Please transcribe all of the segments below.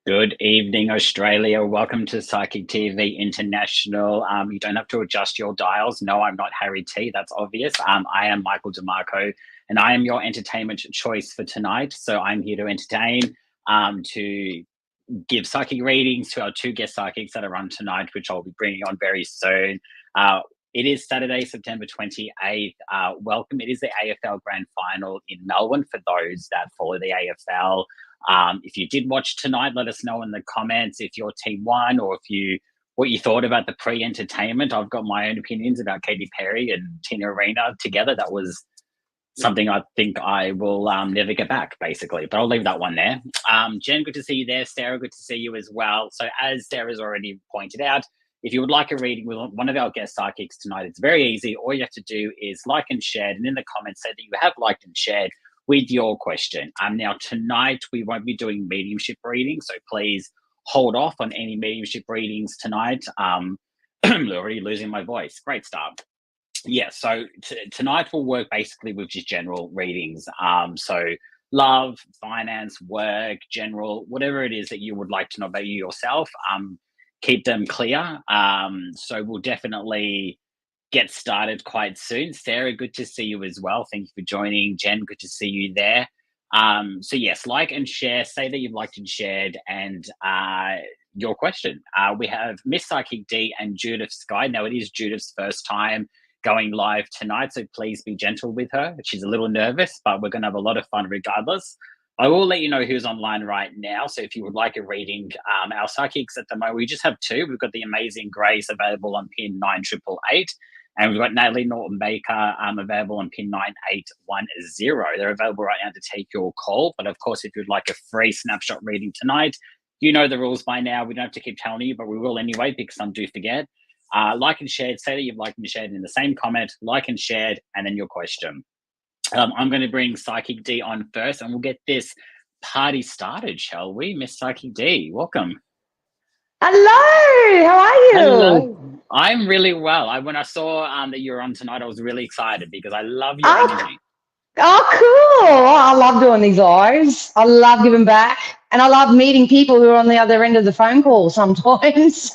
Good evening, Australia. Welcome to Psychic TV International. You don't have to adjust your dials. No, I'm not Harry T. That's obvious. I am Michael Dimarco, and I am your entertainment choice for tonight. So I'm here to entertain, to give psychic readings to our two guest psychics that are on tonight, which I'll be bringing on very soon. Uh, it is Saturday, September 28th. Welcome. It is the AFL Grand Final in Melbourne for those that follow the AFL. If you did watch tonight, let us know in the comments if your team won or what you thought about the pre-entertainment. I've got my own opinions about Katy Perry and Tina Arena together. That was something I think I will never get back, basically. But I'll leave that one there. Jen, good to see you there. Sarah, good to see you as well. So as Sarah's already pointed out, if you would like a reading with one of our guest psychics tonight, it's very easy. All you have to do is like and share, and in the comments say that you have liked and shared with your question. Now, tonight we won't be doing mediumship readings, so please hold off on any mediumship readings tonight. I'm already losing my voice. Great start. Yeah, so tonight we'll work basically with just general readings. So love, finance, work, general, whatever it is that you would like to know about you yourself, keep them clear. So we'll definitely get started quite soon. Sarah, good to see you as well. Thank you for joining. Jen, good to see you there. So yes, like and share, say that you've liked and shared, and your question. We have Miss Psychic D and Judith Sky. Now, it is Judith's first time going live tonight, so please be gentle with her. She's a little nervous, but we're going to have a lot of fun regardless. I will let you know who's online right now. So if you would like a reading, our psychics at the moment, we just have two. We've got the amazing Grace available on pin 9888. And we've got Natalie Norton Baker available on pin 9810. They're available right now to take your call. But of course, if you'd like a free snapshot reading tonight, you know the rules by now. We don't have to keep telling you, but we will anyway because some do forget. Like and shared, say that you've liked and shared in the same comment, like and shared, and then your question. I'm going to bring Psychic D on first, and we'll get this party started, shall we? Miss Psychic D, welcome. Hello, how are you? Hello. I'm really well. When I saw that you were on tonight, I was really excited because I love your energy. Oh, cool. I love doing these lives. I love giving back. And I love meeting people who are on the other end of the phone call sometimes.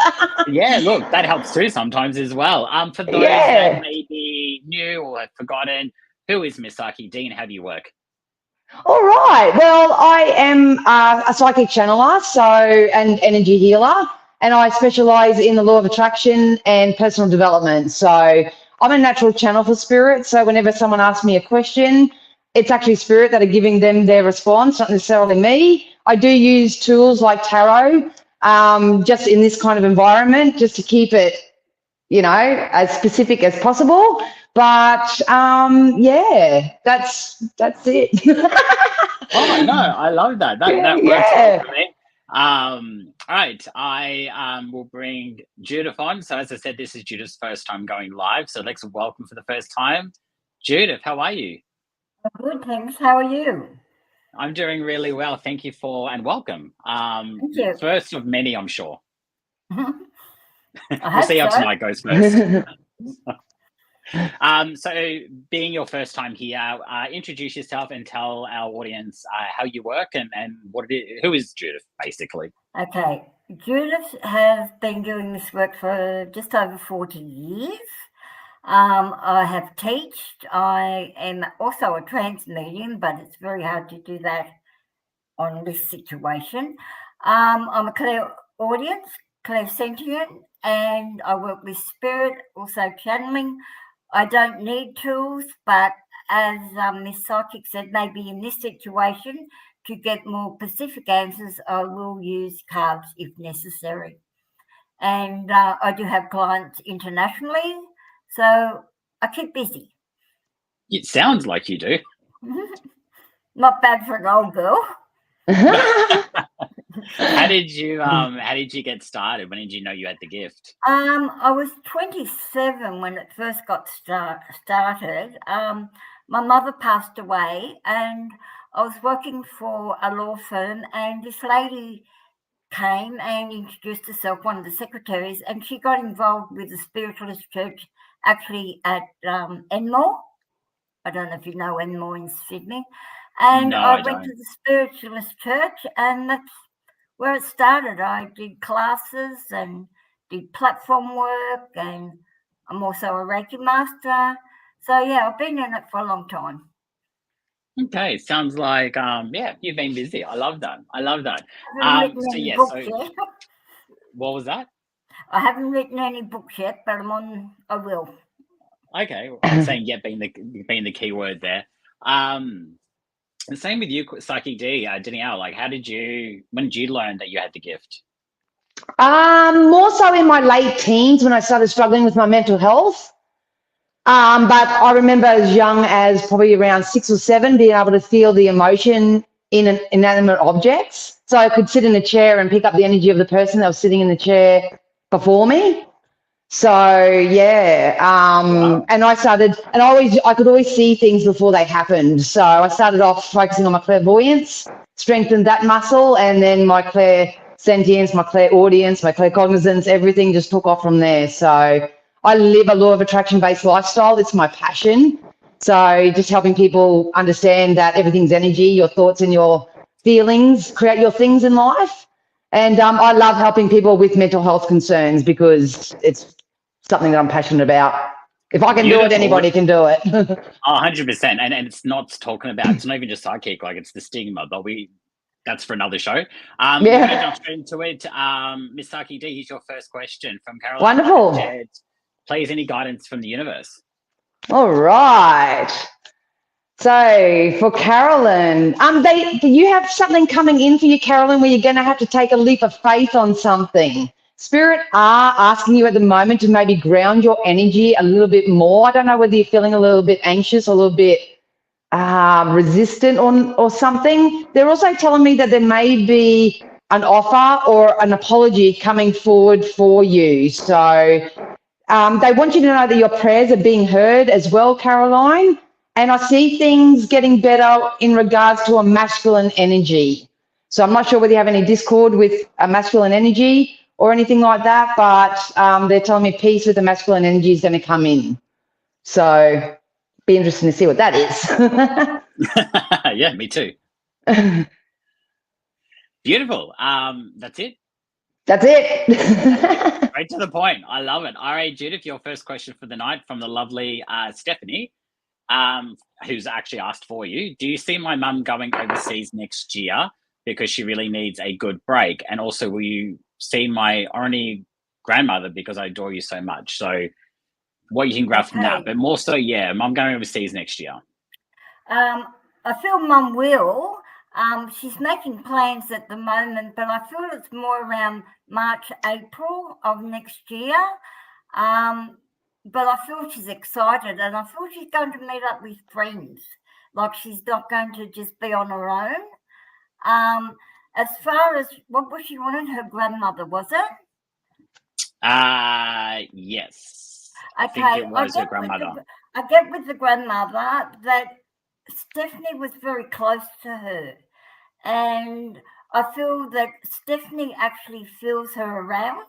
Yeah, look, that helps too sometimes as well. For those that may be new or have forgotten, who is Miss Psychic D and how do you work? All right. Well, I am a psychic channeler, so and energy healer, and I specialize in the law of attraction and personal development. So I'm a natural channel for spirit. So whenever someone asks me a question, it's actually spirit that are giving them their response, not necessarily me. I do use tools like tarot, just in this kind of environment, just to keep it, as specific as possible. But yeah, that's it. Oh no, I love that. That works well for me. All right, I will bring Judith on. So as I said, this is Judith's first time going live. So let's welcome for the first time, Judith. How are you? Good, thanks. How are you? I'm doing really well. Thank you and welcome. Thank you. First of many, I'm sure. We'll see how tonight goes first. So being your first time here, introduce yourself and tell our audience how you work and who is Judith, basically. Okay. Judith has been doing this work for just over 40 years. I have taught. I am also a trance medium, but it's very hard to do that on this situation. I'm a clairaudience, clairsentient, and I work with spirit, also channeling. I don't need tools, but as Miss Psychic said, maybe in this situation, to get more specific answers, I will use cards if necessary. And I do have clients internationally, so I keep busy. It sounds like you do. Not bad for an old girl. How did you get started? When did you know you had the gift? I was 27 when it first got started. My mother passed away, and I was working for a law firm, and this lady came and introduced herself, one of the secretaries, and she got involved with the spiritualist church, actually at Enmore. I don't know if you know Enmore in Sydney. And No, I went to the spiritualist church, and that's where it started. I did classes and did platform work, and I'm also a Reiki master. So yeah, I've been in it for a long time. Okay, sounds like yeah, you've been busy. I love that. I love that. I haven't written So any yeah, books so yet. what was that? I haven't written any books yet, but I will. Okay, I'm saying yeah, being the key word there. The same with you, Psychic D, Danielle. Like, when did you learn that you had the gift? More so in my late teens when I started struggling with my mental health. But I remember as young as probably around 6 or 7 being able to feel the emotion in inanimate objects. So I could sit in a chair and pick up the energy of the person that was sitting in the chair before me. So yeah, Wow. and I could always see things before they happened. So I started off focusing on my clairvoyance, strengthened that muscle, and then my clairsentience, my clairaudience, my claircognizance, everything just took off from there. So I live a law of attraction based lifestyle. It's my passion. So just helping people understand that everything's energy, your thoughts and your feelings create your things in life. And I love helping people with mental health concerns because it's something that I'm passionate about. If I can do it, Beautiful. anybody can do it. 100%. And it's not talking about, it's not even just psychic, like it's the stigma, but that's for another show. We're going to jump straight into it. Miss Psychic D, here's your first question from Caroline. Wonderful. Jed, please, any guidance from the universe? All right. So for Carolyn, do you have something coming in for you, Carolyn, where you're going to have to take a leap of faith on something? Spirit are asking you at the moment to maybe ground your energy a little bit more. I don't know whether you're feeling a little bit anxious, a little bit resistant or something. They're also telling me that there may be an offer or an apology coming forward for you. So they want you to know that your prayers are being heard as well, Caroline. And I see things getting better in regards to a masculine energy. So I'm not sure whether you have any discord with a masculine energy or anything like that, but they're telling me peace with the masculine energy is going to come in. So be interesting to see what that is. Yeah, me too. Beautiful. That's it. That's it. Right to the point. I love it. All right, Judith, your first question for the night from the lovely Stephanie, who's actually asked for you. Do you see my mum going overseas next year because she really needs a good break? And also, will you see my only grandmother because I adore you so much? So what you can grab from that. But more so, yeah, mum going overseas next year. I feel mum will. She's making plans at the moment, but I feel it's more around March, April of next year. But I feel she's excited, and I feel she's going to meet up with friends. Like she's not going to just be on her own. As far as what was she wanting, her grandmother, was it? Yes. Okay, I think it was her grandmother. I get with the grandmother that Stephanie was very close to her, and I feel that Stephanie actually feels her around,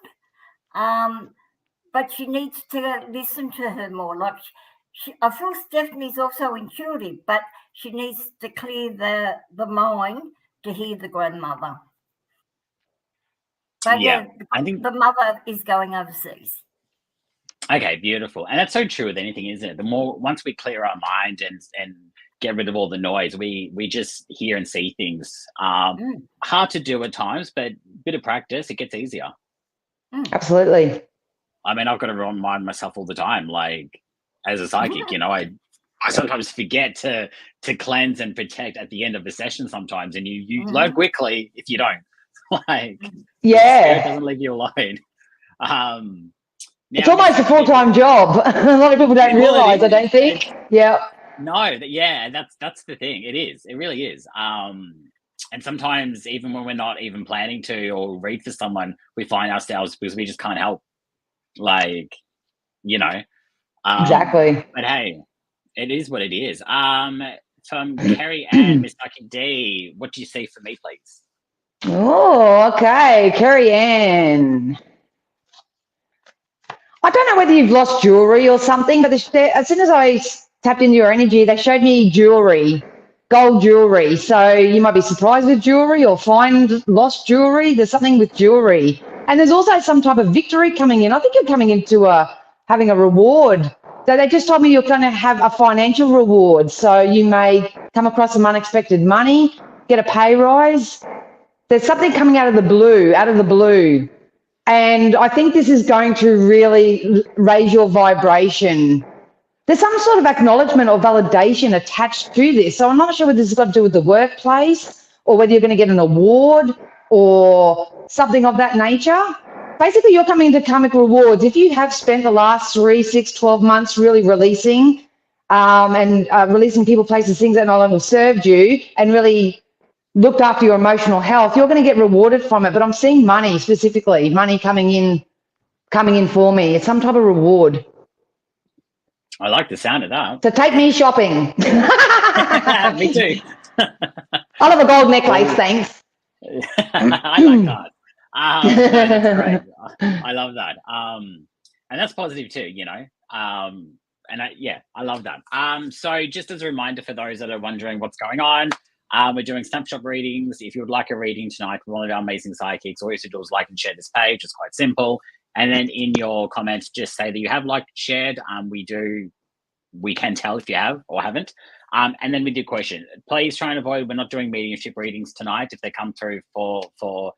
but she needs to listen to her more. Like I feel Stephanie's also intuitive, but she needs to clear the mind to hear the grandmother. But yeah, I think the mother is going overseas. Okay, beautiful. And that's so true with anything, isn't it? Once we clear our mind and get rid of all the noise, we just hear and see things. Hard to do at times, but a bit of practice, it gets easier. Absolutely. I mean, I've got to remind myself all the time, like as a psychic, I sometimes forget to cleanse and protect at the end of a session sometimes, and you learn quickly if you don't. Like, it doesn't leave you alone. It's almost a full-time job. A lot of people don't realise, I don't think. No, that's the thing. It is. It really is. And sometimes even when we're not even planning to or read for someone, we find ourselves because we just can't help. Like, Exactly. But hey, it is what it is. From Carrie Ann, Miss Psychic D, what do you see for me, please? Oh, okay. Carrie Ann. I don't know whether you've lost jewelry or something, but as soon as I tapped into your energy, they showed me jewelry. gold jewelry. So you might be surprised with jewelry or find lost jewelry. There's something with jewelry. And there's also some type of victory coming in. I think you're coming into having a reward. So they just told me you're going to have a financial reward. So you may come across some unexpected money, get a pay rise. There's something coming out of the blue. And I think this is going to really raise your vibration. There's some sort of acknowledgement or validation attached to this. So I'm not sure whether this has got to do with the workplace or whether you're going to get an award or something of that nature. Basically, you're coming into karmic rewards. If you have spent the last 3, 6, 12 months really releasing releasing people, places, things that no longer served you and really looked after your emotional health, you're going to get rewarded from it. But I'm seeing money specifically, money coming in for me. It's some type of reward. I like the sound of that. So take me shopping. Me too. I'll have a gold necklace, thanks. I like that. That's great. I love that. And that's positive too, you know. I love that. So just as a reminder for those that are wondering what's going on, we're doing snapshot readings. If you would like a reading tonight from one of our amazing psychics, all you have to do is like and share this page. It's quite simple. And then in your comments, just say that you have liked, shared. We can tell if you have or haven't. And then we do question. Please try and avoid, we're not doing mediumship readings tonight if they come through for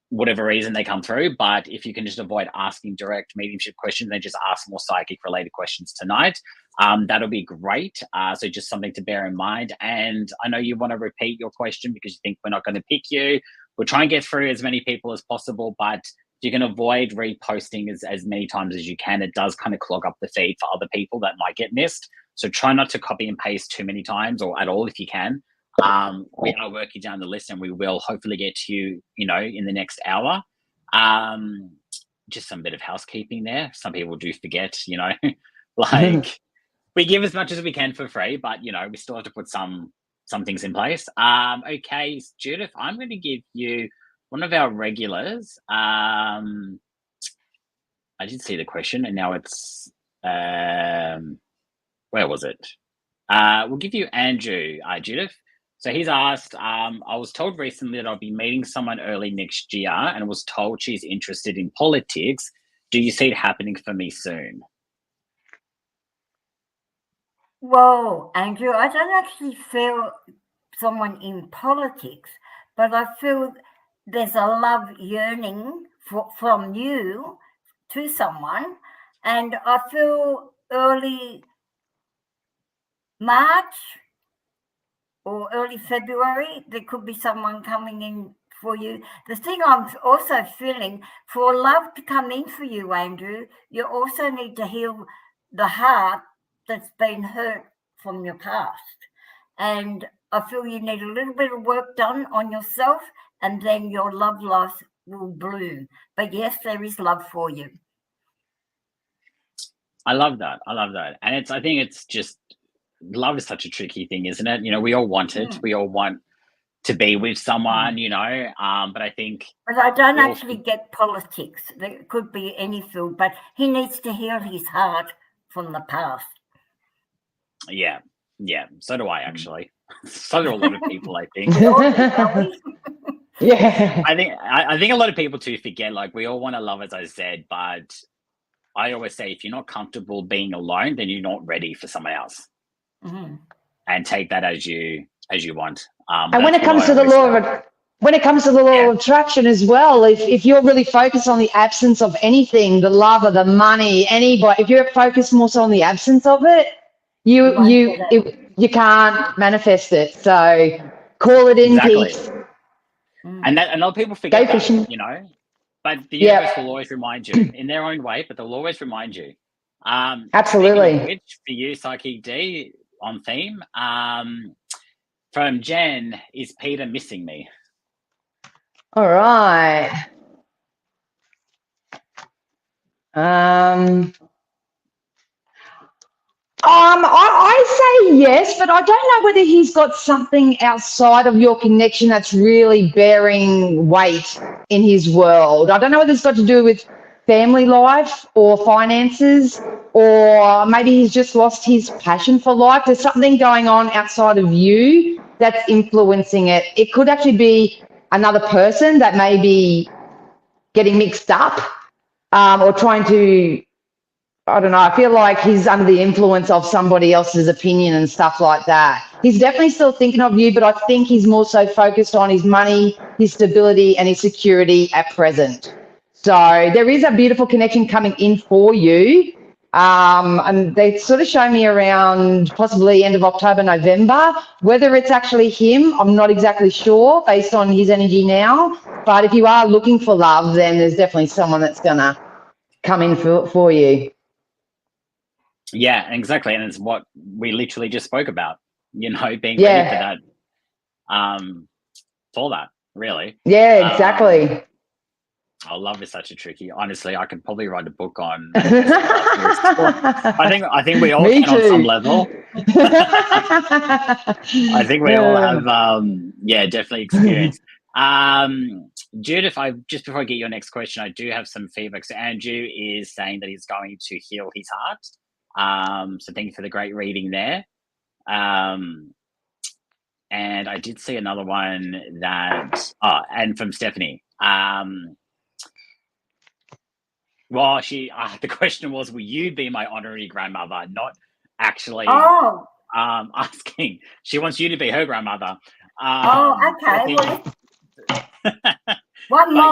whatever reason they come through. But if you can just avoid asking direct mediumship questions, then just ask more psychic related questions tonight. That'll be great. So just something to bear in mind. And I know you want to repeat your question because you think we're not going to pick you. We'll try and get through as many people as possible, but you can avoid reposting as many times as you can. It does kind of clog up the feed for other people that might get missed. So try not to copy and paste too many times or at all if you can. We are working down the list and we will hopefully get to you, in the next hour. Just some bit of housekeeping there. Some people do forget, like we give as much as we can for free, but, we still have to put some things in place. Okay, Judith, I'm going to give you one of our regulars. I did see the question and now it's, where was it? We'll give you Andrew, Judith. So he's asked, I was told recently that I'll be meeting someone early next year and was told she's interested in politics. Do you see it happening for me soon? Well, Andrew, I don't actually feel someone in politics, but I feel there's a love yearning from you to someone, and I feel early March or early February there could be someone coming in for you. The thing I'm also feeling, for love to come in for you, Andrew, you also need to heal the heart that's been hurt from your past, and I feel you need a little bit of work done on yourself, and then your love life will bloom. But yes, there is love for you. I love that. And I think it's just, love is such a tricky thing, isn't it? We all want it. We all want to be with someone, but I think. But I don't actually get politics. There could be any field, but he needs to heal his heart from the past. Yeah. So do I actually. So do a lot of people, I think. Yeah. I think a lot of people too forget, like we all want to love, as I said, but I always say if you're not comfortable being alone, then you're not ready for someone else. Mm-hmm. And take that as you want. And when it comes to the law of attraction as well, if you're really focused on the absence of anything, the love or the money, anybody, if you're focused more so on the absence of it, you can't manifest it. So call it in peace. And a lot of people forget that, but the universe will always remind you in their own way, but they'll always remind you. Absolutely. Which for you, Psychic D, on theme, from Jen, is Peter missing me? All right. I say yes, but I don't know whether he's got something outside of your connection that's really bearing weight in his world. I don't know whether it's got to do with family life or finances, or maybe he's just lost his passion for life. There's something going on outside of you that's influencing it. It could actually be another person that may be getting mixed up, or trying to, I don't know, I feel like he's under the influence of somebody else's opinion and stuff like that. He's definitely still thinking of you, but I think he's more so focused on his money, his stability, and his security at present. So there is a beautiful connection coming in for you. And they sort of show me around possibly end of October, November. Whether it's actually him, I'm not exactly sure based on his energy now. But if you are looking for love, then there's definitely someone that's going to come in for you. Yeah, exactly. And it's what we literally just spoke about, being ready for that, for that, really. Yeah, exactly. Love is such a tricky. Honestly, I could probably write a book on. I think we all Me can too. on some level. I think we all have, definitely experience. Judith, just before I get your next question, I do have some feedback. So Andrew is saying that he's going to heal his heart. So thank you for the great reading there. And I did see another one that, and from Stephanie. Well, the question was, will you be my honorary grandmother? Not actually asking. She wants you to be her grandmother. Okay. One more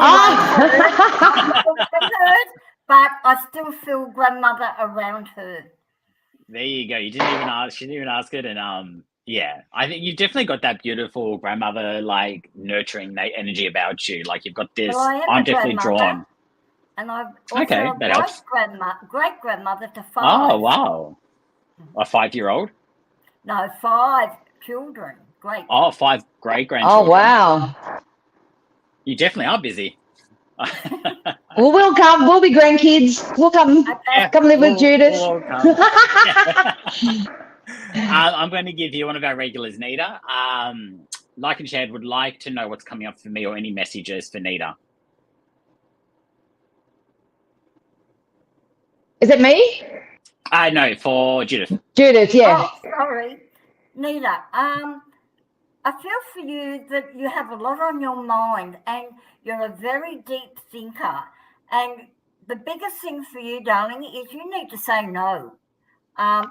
but I still feel grandmother around her. There you go. You didn't even ask. She didn't even ask it. And I think you've definitely got that beautiful grandmother, like nurturing energy about you. Like you've got this. Well, I'm definitely drawn. And I've also great grandmother to 5. Oh wow, a 5-year-old? No, 5 children. Great. Oh, 5 great grandchildren. Oh wow. You definitely are busy. Well, we'll come. We'll be grandkids. We'll come. Okay. Come live with Judith. We'll come. I'm going to give you one of our regulars, Nita. Like and shared, would like to know what's coming up for me or any messages for Nita. Is it me? No, for Judith. Judith, yeah. Oh, sorry. Nita, I feel for you that you have a lot on your mind and you're a very deep thinker. And the biggest thing for you, darling, is you need to say no.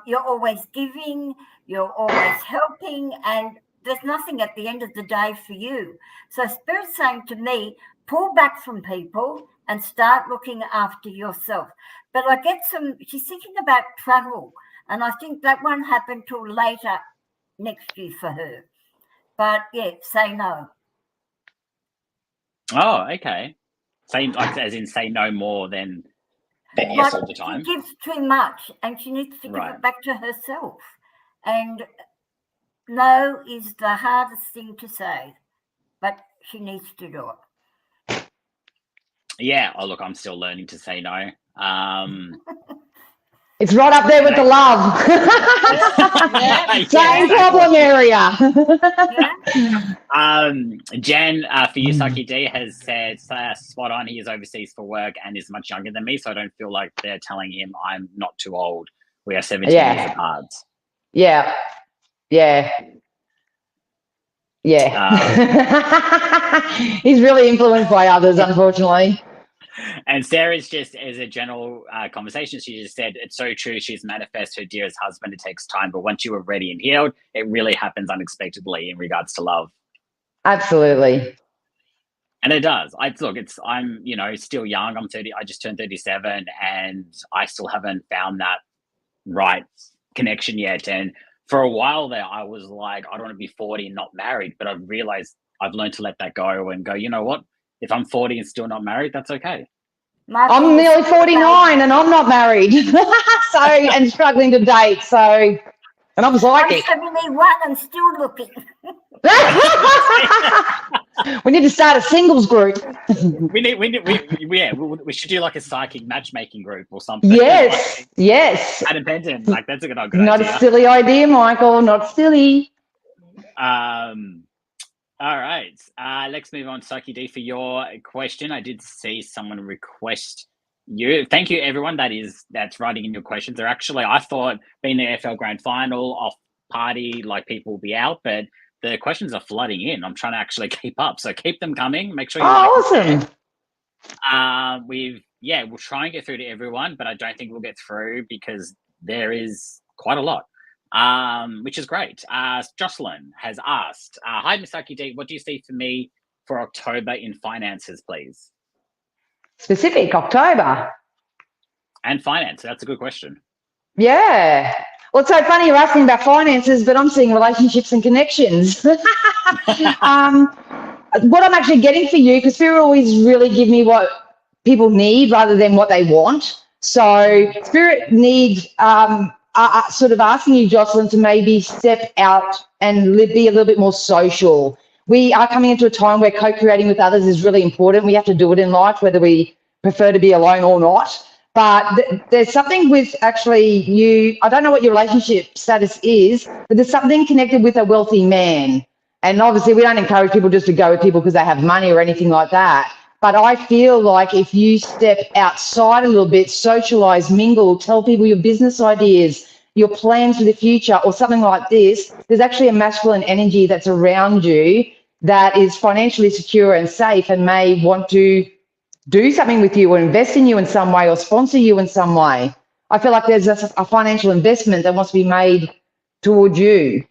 You're always giving, you're always helping, and there's nothing at the end of the day for you. So Spirit's saying to me, pull back from people and start looking after yourself. But I get she's thinking about travel, and I think that won't happen till later next year for her. But yeah, say no. Oh, okay. As in say no more than yes all the time. She gives too much, and she needs to give it back to herself. And no is the hardest thing to say, but she needs to do it. Yeah. Oh, look, I'm still learning to say no. It's right up there with the love. Same problem area. Jen, for you, Saki D, has said spot on. He is overseas for work and is much younger than me, so I don't feel like they're telling him I'm not too old. We are 17 years apart. Yeah. He's really influenced by others, unfortunately. And Sarah's just, as a general conversation, she just said, it's so true. She's manifested her dearest husband. It takes time, but once you are ready and healed, it really happens unexpectedly in regards to love. Absolutely. And it does. I'm, still young. I'm 30. I just turned 37 and I still haven't found that right connection yet. And for a while there, I was like, I don't want to be 40 and not married, but I've realized I've learned to let that go and go, you know what? If I'm 40 and still not married, that's okay. I'm nearly 49 and I'm not married. And struggling to date. And I'm psychic. I'm 71 and still looking. We need to start a singles group. We should do like a psychic matchmaking group or something. Yes. Independent. Like that's a good idea. Not a silly idea, Michael. Not silly. All right. Let's move on, Saki D, for your question. I did see someone request Thank you, everyone that's writing in your questions. They're actually, I thought being the AFL Grand Final off party, like people will be out, but the questions are flooding in. I'm trying to actually keep up, so keep them coming. Make sure you like. Awesome. We'll try and get through to everyone, but I don't think we'll get through because there is quite a lot, which is great. Jocelyn has asked, "Hi, Misaki D, what do you see for me for October in finances, please?" Specific October. And finance. That's a good question. Yeah. Well, it's so funny you're asking about finances, but I'm seeing relationships and connections. What I'm actually getting for you, because Spirit always really give me what people need rather than what they want. So Spirit needs sort of asking you, Jocelyn, to maybe step out and be a little bit more social. We are coming into a time where co-creating with others is really important. We have to do it in life, whether we prefer to be alone or not. But there's something with actually you, I don't know what your relationship status is, but there's something connected with a wealthy man. And obviously we don't encourage people just to go with people because they have money or anything like that. But I feel like if you step outside a little bit, socialize, mingle, tell people your business ideas, your plans for the future or something like this, there's actually a masculine energy that's around you that is financially secure and safe and may want to do something with you or invest in you in some way or sponsor you in some way. I feel like there's a financial investment that wants to be made towards you,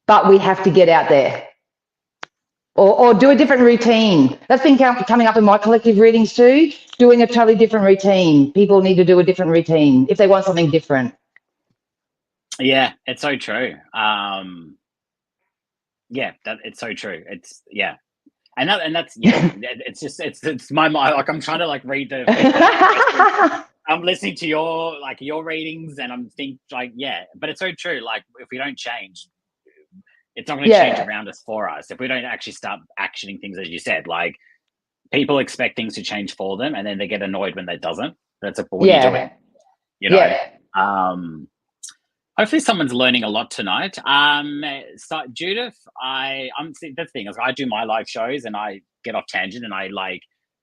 but we have to get out there or do a different routine. That's been coming up in my collective readings too, doing a totally different routine. People need to do a different routine if they want something different. Yeah, it's so true. It's so true. It's that's it's my mind. Like I'm trying to like read the. I'm listening to your readings, and I'm but it's so true. Like if we don't change, it's not going to change around us for us. If we don't actually start actioning things, as you said, like people expect things to change for them, and then they get annoyed when that doesn't. That's like, what are you doing? You know. Hopefully someone's learning a lot tonight. So Judith, that's the thing is I do my live shows and I get off tangent and I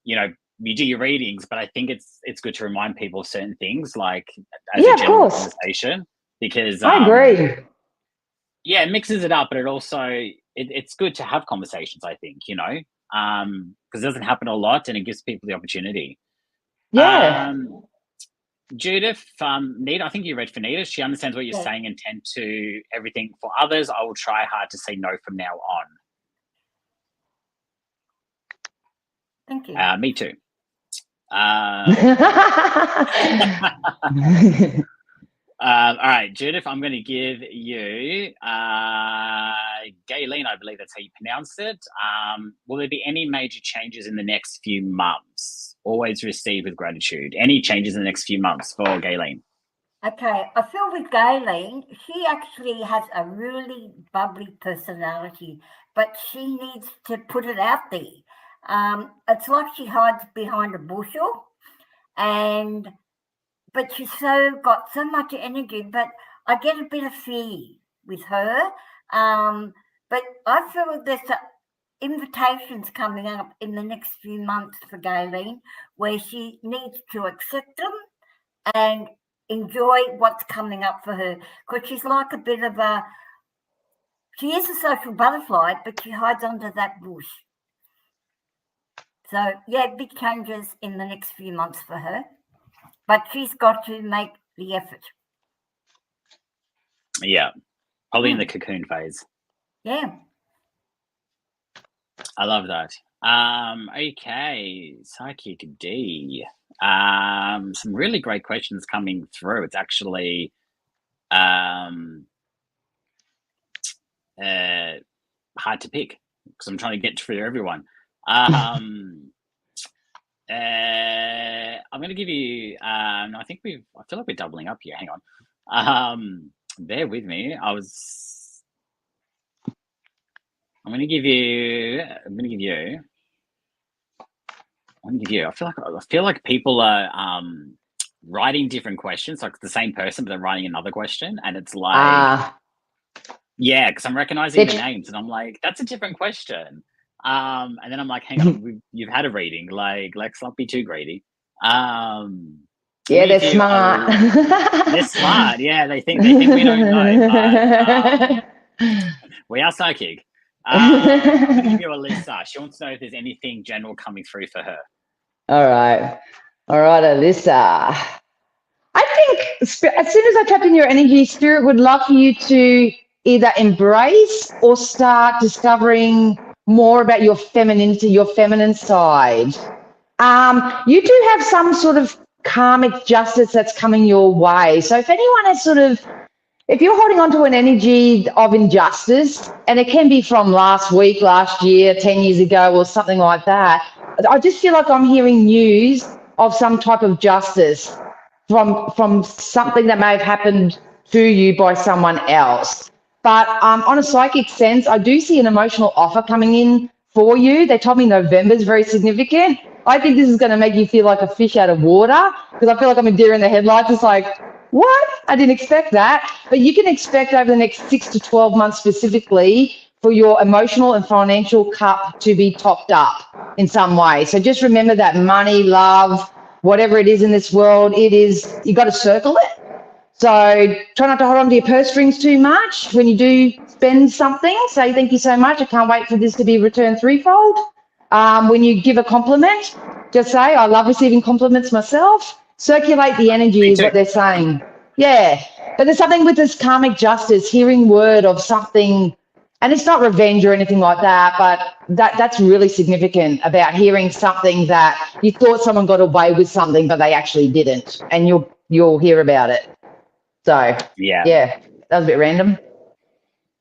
you do your readings, but I think it's good to remind people of certain things like as a general conversation because I agree. Yeah, it mixes it up, but it also it's good to have conversations, I think, because it doesn't happen a lot and it gives people the opportunity. Yeah. Judith, Nita, I think you read for Nita. She understands what you're saying and tend to everything for others. I will try hard to say no from now on. Thank you. Me too. All right, Judith, I'm going to give you Gayleen, I believe that's how you pronounce it. Will there be any major changes in the next few months? Always receive with gratitude. Any changes in the next few months for Gayleen? Okay, I feel with Gayleen, she actually has a really bubbly personality, but she needs to put it out there. It's like she hides behind a bushel, but she's got so much energy, but I get a bit of fear with her. But I feel there's invitations coming up in the next few months for Gayleen where she needs to accept them and enjoy what's coming up for her, because she's like a bit of she is a social butterfly, but she hides under that bush. So yeah, big changes in the next few months for her, but she's got to make the effort. Yeah, probably in the cocoon phase. Yeah. I love that. Okay, Psychic D. Some really great questions coming through. It's actually hard to pick because I'm trying to get through everyone. I'm going to give you. I feel like we're doubling up here. Hang on. Bear with me. I'm going to give you. I feel like people are writing different questions, like the same person, but they're writing another question, and it's like, yeah, because I'm recognizing the names, and I'm like, that's a different question. And then I'm like, hang on, you've had a reading. Like, let's not be too greedy. Yeah, they're smart. They're smart. Yeah, they think we don't know. But, we are psychic. I'm going to give you Alyssa. She wants to know if there's anything general coming through for her. All right, Alyssa. I think as soon as I tap in your energy, Spirit would love for you to either embrace or start discovering more about your femininity, your feminine side. You do have some sort of karmic justice that's coming your way. So if anyone has if you're holding on to an energy of injustice, and it can be from last week, last year, 10 years ago, or something like that, I just feel like I'm hearing news of some type of justice from something that may have happened to you by someone else. But on a psychic sense, I do see an emotional offer coming in for you. They told me November is very significant. I think this is going to make you feel like a fish out of water, because I feel like I'm a deer in the headlights. It's like, what? I didn't expect that. But you can expect over the next 6 to 12 months specifically for your emotional and financial cup to be topped up in some way. So just remember that money, love, whatever it is in this world, you got to circle it. So try not to hold on to your purse strings too much. When you do spend something, say thank you so much. I can't wait for this to be returned threefold. When you give a compliment, just say, I love receiving compliments myself. Circulate the energy is what they're saying. Yeah. But there's something with this karmic justice, hearing word of something, and it's not revenge or anything like that, but that's really significant, about hearing something that you thought someone got away with something, but they actually didn't, and you'll hear about it. So yeah, that was a bit random.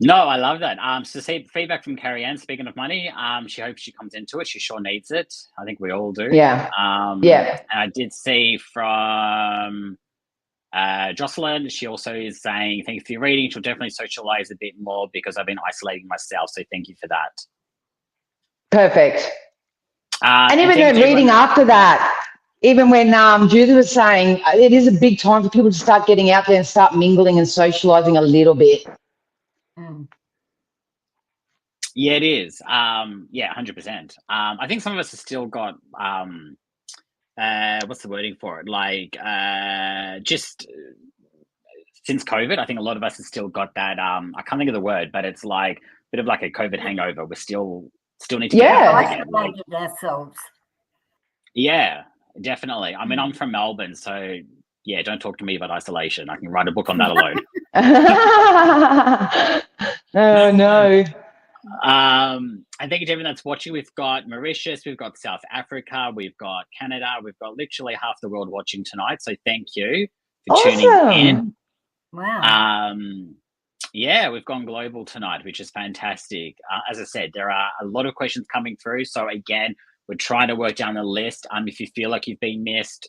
No, I love that. So feedback from Carrie Ann, speaking of money, she hopes she comes into it. She sure needs it. I think we all do. Yeah. And I did see from Jocelyn, she also is saying, thank you for your reading. She'll definitely socialize a bit more because I've been isolating myself. So thank you for that. Perfect. And even her reading after that, even when Judith was saying, it is a big time for people to start getting out there and start mingling and socializing a little bit. Yeah, it is. 100%. I think some of us have still got what's the wording for it? Like just since COVID, I think a lot of us have still got that. I can't think of the word, but it's like a bit of like a COVID hangover. We're still need to get out there again. Ourselves. Yeah, definitely. I mean, I'm from Melbourne, so yeah, don't talk to me about isolation. I can write a book on that alone. Oh no. And thank you to everyone that's watching. We've got Mauritius, we've got South Africa, we've got Canada, we've got literally half the world watching tonight. So thank you for tuning in. Wow. Yeah, we've gone global tonight, which is fantastic. As I said, there are a lot of questions coming through. So again, we're trying to work down the list. If you feel like you've been missed,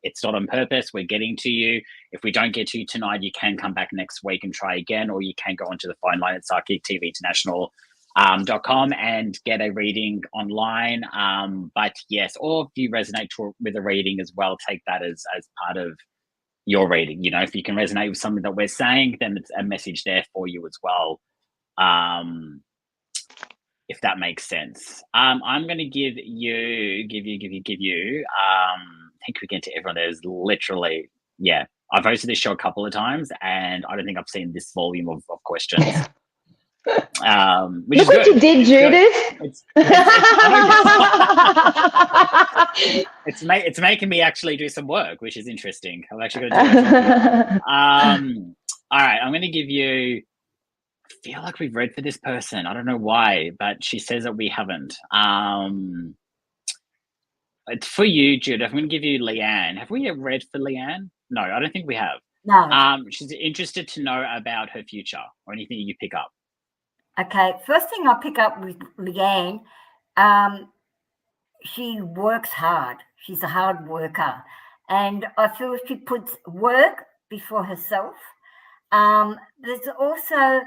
it's not on purpose. We're getting to you. If we don't get to you tonight, you can come back next week and try again, or you can go onto the phone line at psychictvinternational.com and get a reading online. But yes, or if you resonate with a reading as well, take that as part of your reading. You know, if you can resonate with something that we're saying, then it's a message there for you as well. If that makes sense. I'm going to give you, thank you again to everyone. There's literally, I've hosted this show a couple of times and I don't think I've seen this volume of questions. Which Look what you did, Judith. It's making me actually do some work, which is interesting. I'm actually going to do that. All right, I'm going to give you, I feel like we've read for this person. I don't know why, but she says that we haven't. It's for you, Judith. I'm going to give you Leanne. Have we read for Leanne? No, I don't think we have. No. She's interested to know about her future or anything you pick up. Okay, first thing I pick up with Leanne, she works hard. She's a hard worker. And I feel she puts work before herself. There's also,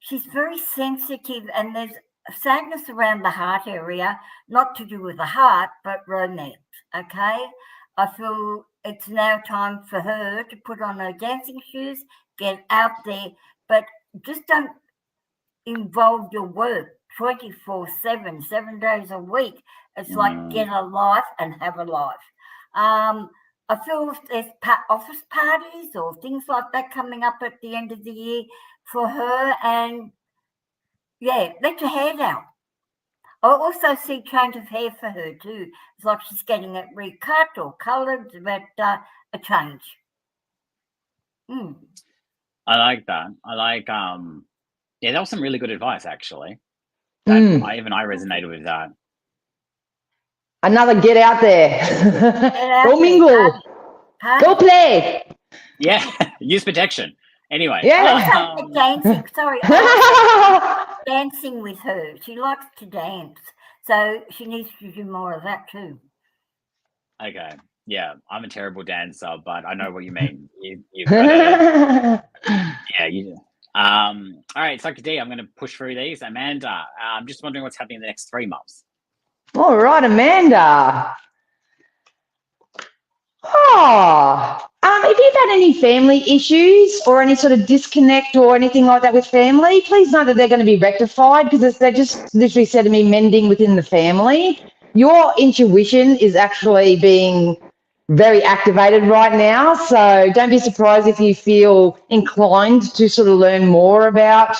she's very sensitive, and there's sadness around the heart area, not to do with the heart, but romance, okay? I feel it's now time for her to put on her dancing shoes, get out there, but just don't involve your work 24/7, 7 days a week. It's like get a life and have a life. I feel if there's office parties or things like that coming up at the end of the year for her, and yeah, let your hair down. I also see change of hair for her too. It's like she's getting it recut or coloured, but a change. I like that. I like yeah, that was some really good advice actually. I resonated with that. Another get out there. Go mingle. Go play. Yeah, use protection. Anyway. Yeah. Dancing. Sorry. Dancing with her. She likes to dance. So she needs to do more of that too. Okay. Yeah, I'm a terrible dancer, but I know what you mean. You've got yeah, you do. All right, Psychic D, I'm going to push through these. Amanda, I'm just wondering what's happening in the next 3 months. All right, Amanda. If you've had any family issues or any sort of disconnect or anything like that with family, please know that they're going to be rectified, because they just literally said to me mending within the family. Your intuition is actually being very activated right now, so don't be surprised if you feel inclined to sort of learn more about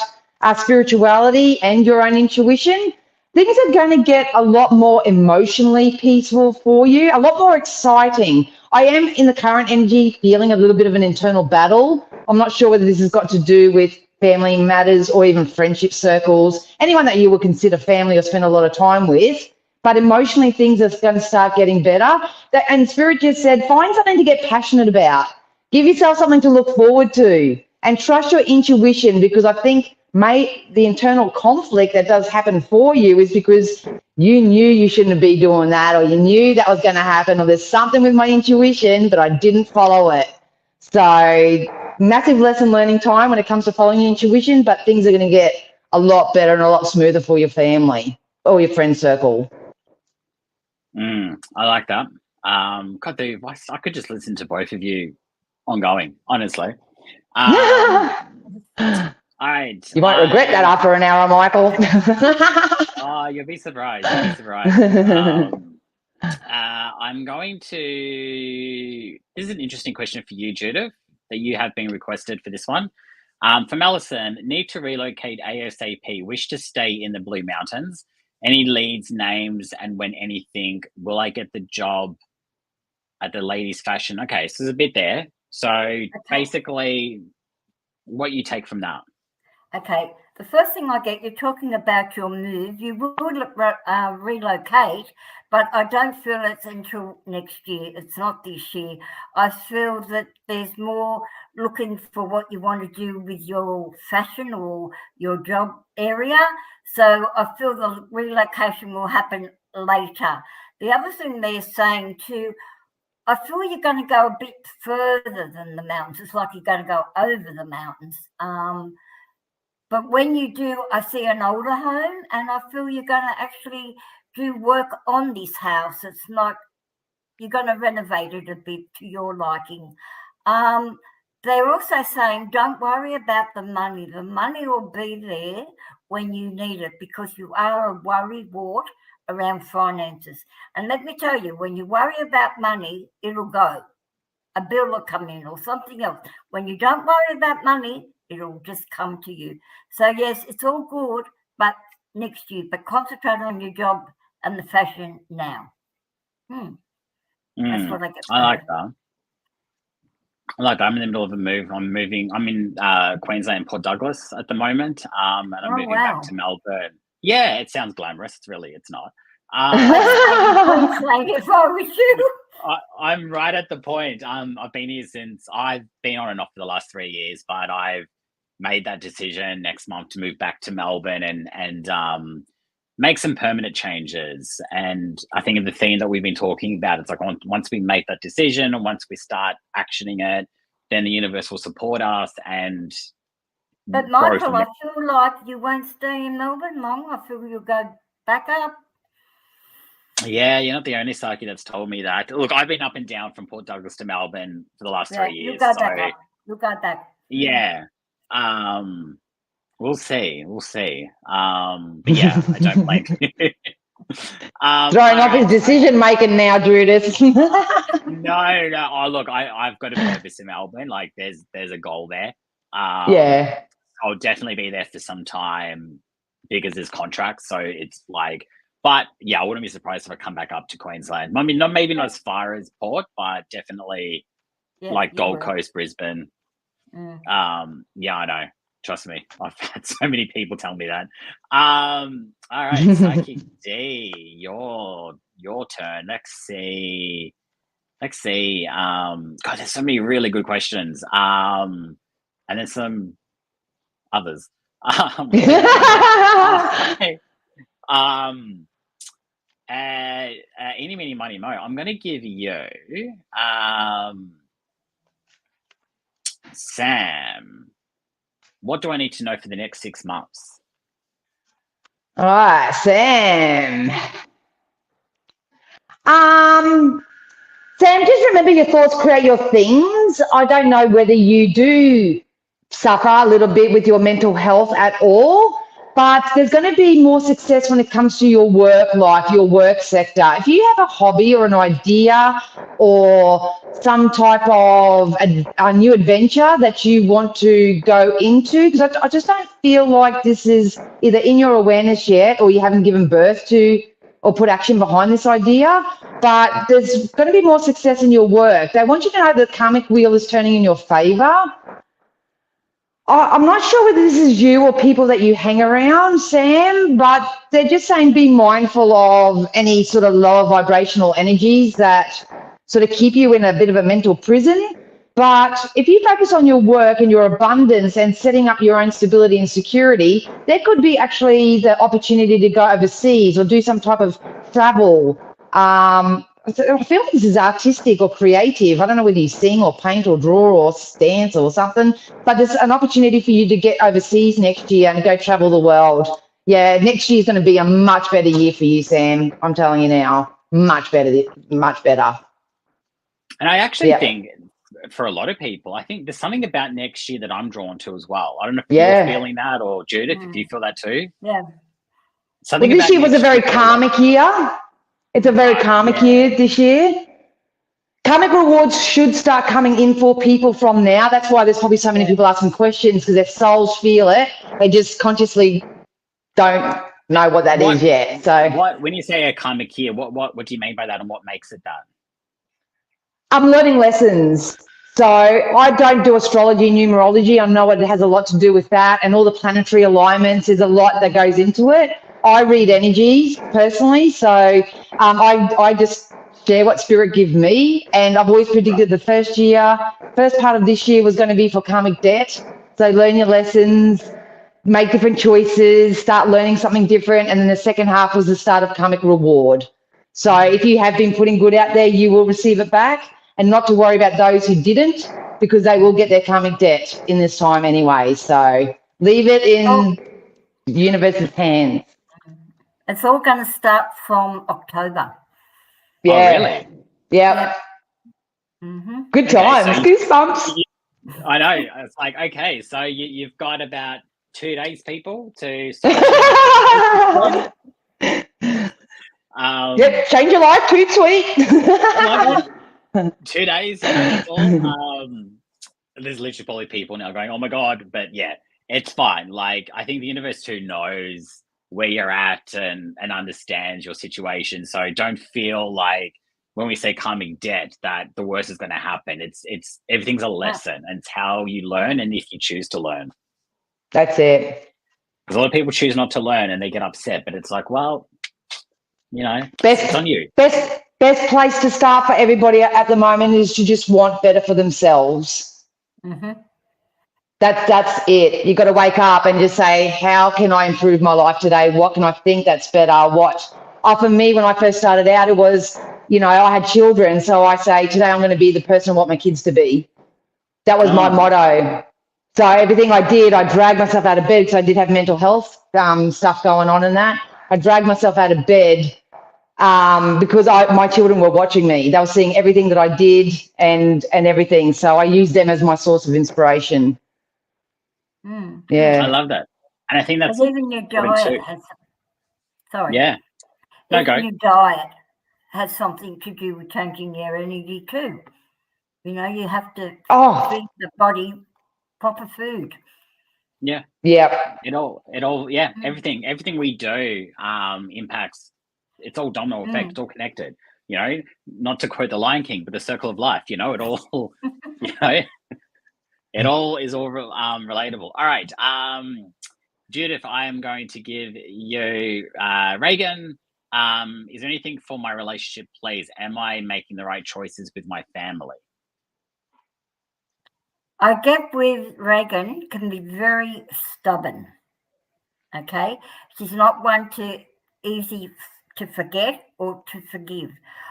spirituality and your own intuition. Things are going to get a lot more emotionally peaceful for you, a lot more exciting. I am in the current energy feeling a little bit of an internal battle. I'm not sure whether this has got to do with family matters or even friendship circles, anyone that you would consider family or spend a lot of time with. But emotionally, things are going to start getting better. And Spirit just said, find something to get passionate about. Give yourself something to look forward to and trust your intuition, because I think the internal conflict that does happen for you is because you knew you shouldn't be doing that, or you knew that was going to happen, or there's something with my intuition, but I didn't follow it. So massive lesson learning time when it comes to following your intuition, but things are going to get a lot better and a lot smoother for your family or your friend circle. I like that. God, I could just listen to both of you ongoing, honestly. All right. You won't regret that after an hour, Michael. Oh, you'll be surprised. You'll be surprised. I'm going to... This is an interesting question for you, Judith, that you have been requested for this one. From Alison, need to relocate ASAP, wish to stay in the Blue Mountains. Any leads, names, and when anything, will I get the job at the ladies' fashion? Okay, so there's a bit there. So basically, what you take from that? Okay, the first thing I get, you're talking about your move. You would relocate, but I don't feel it's until next year. It's not this year. I feel that there's more looking for what you want to do with your fashion or your job area. So I feel the relocation will happen later. The other thing they're saying too, I feel you're going to go a bit further than the mountains. It's like you're going to go over the mountains. But when you do, I see an older home, and I feel you're going to actually do work on this house. It's not, you're going to renovate it a bit to your liking. They're also saying, don't worry about the money. The money will be there when you need it, because you are a worrywart around finances. And let me tell you, when you worry about money, it'll go. A bill will come in or something else. When you don't worry about money, it'll just come to you. So yes, it's all good, but next year. But concentrate on your job and the fashion now. That's what I get. I like that. I'm in the middle of a move. I'm in Queensland, Port Douglas at the moment, and I'm moving back to Melbourne. Yeah, it sounds glamorous. It's not. Queensland, if I was you. I'm right at the point. I've been here since, I've been on and off for the last 3 years, but I've made that decision next month to move back to Melbourne and make some permanent changes. And I think the theme that we've been talking about, it's like once we make that decision and once we start actioning it, then the universe will support us. And but Michael, I feel like you won't stay in Melbourne long. I feel you'll go back up. Yeah, you're not the only psychic that's told me that. Look, I've been up and down from Port Douglas to Melbourne for the last 3 years. You got that. You got that. Yeah. We'll see. But yeah, I don't blame you. Throwing off his decision making now, Judith. No. Oh, look, I've got a purpose in Melbourne. Like, there's a goal there. Yeah. I'll definitely be there for some time because there's contracts. So it's like, but yeah, I wouldn't be surprised if I come back up to Queensland. I mean, maybe not as far as Port, but definitely like Gold Coast, Brisbane. Yeah, I know. Trust me, I've had so many people tell me that. All right, Psychic D, your turn. Let's see. God, there's so many really good questions. And then some others. Eeny, meeny, miny, mo. I'm going to give you Sam. What do I need to know for the next 6 months? All right, Sam. Sam, just remember your thoughts create your things. I don't know whether you do suffer a little bit with your mental health at all, but there's going to be more success when it comes to your work life, your work sector. If you have a hobby or an idea or some type of a new adventure that you want to go into, because I just don't feel like this is either in your awareness yet or you haven't given birth to or put action behind this idea, but there's going to be more success in your work. They want you to know the karmic wheel is turning in your favor. I'm not sure whether this is you or people that you hang around, Sam, but they're just saying be mindful of any sort of lower vibrational energies that sort of keep you in a bit of a mental prison. But if you focus on your work and your abundance and setting up your own stability and security, there could be actually the opportunity to go overseas or do some type of travel. I feel like this is artistic or creative. I don't know whether you sing or paint or draw or dance or something, but there's an opportunity for you to get overseas next year and go travel the world. Yeah, next year is going to be a much better year for you, Sam. I'm telling you now, much better, much better. And I actually think for a lot of people, I think there's something about next year that I'm drawn to as well. I don't know if you're feeling that, or Judith, if you feel that too. Yeah. Something this year was a very karmic year. It's a very karmic year this year. Karmic rewards should start coming in for people from now. That's why there's probably so many people asking questions, because their souls feel it. They just consciously don't know what that is yet. So, when you say a karmic year, what do you mean by that, and what makes it that? I'm learning lessons. So I don't do astrology, numerology. I know it has a lot to do with that, and all the planetary alignments. There's a lot that goes into it. I read energies personally, so I just share what spirit gives me, and I've always predicted the first part of this year was going to be for karmic debt. So learn your lessons, make different choices, start learning something different, and then the second half was the start of karmic reward. So if you have been putting good out there, you will receive it back, and not to worry about those who didn't, because they will get their karmic debt in this time anyway. So leave it in the universe's hands. It's all going to start from October. Yeah. Oh, really? Yeah. Mm-hmm. Good times. Goosebumps. I know. It's like, okay, so you've got about 2 days, people, to yep, change your life. Too sweet. 2 days, that's all. There's literally probably people now going, oh my God, but yeah, it's fine. Like, I think the universe too knows where you're at and understands your situation. So don't feel like when we say karmic debt that the worst is going to happen. It's everything's a lesson, and it's how you learn, and if you choose to learn. That's it. Because a lot of people choose not to learn and they get upset, but it's like, well, it's on you. Best place to start for everybody at the moment is to just want better for themselves. Mm-hmm. That's it. You got to wake up and just say, how can I improve my life today? What can I think that's better? For me, when I first started out, it was, I had children. So I say, today I'm going to be the person I want my kids to be. That was my motto. So everything I did, I dragged myself out of bed, because I did have mental health stuff going on in that. I dragged myself out of bed because my children were watching me. They were seeing everything that I did and everything. So I used them as my source of inspiration. Yeah. I love that. And I think that's even your diet has. Sorry. Yeah. No, go. Your diet has something to do with changing your energy too. You know, you have to feed the body proper food. Yeah. Yeah. It all, everything we do impacts. It's all domino effect. It's all connected. You know, not to quote the Lion King, but the circle of life. You know, it all. You know, it all is all relatable. All right, Judith, I am going to give you Reagan. Is there anything for my relationship, please? Am I making the right choices with my family? I get with Reagan can be very stubborn. Okay, she's not one to easy to forget or to forgive.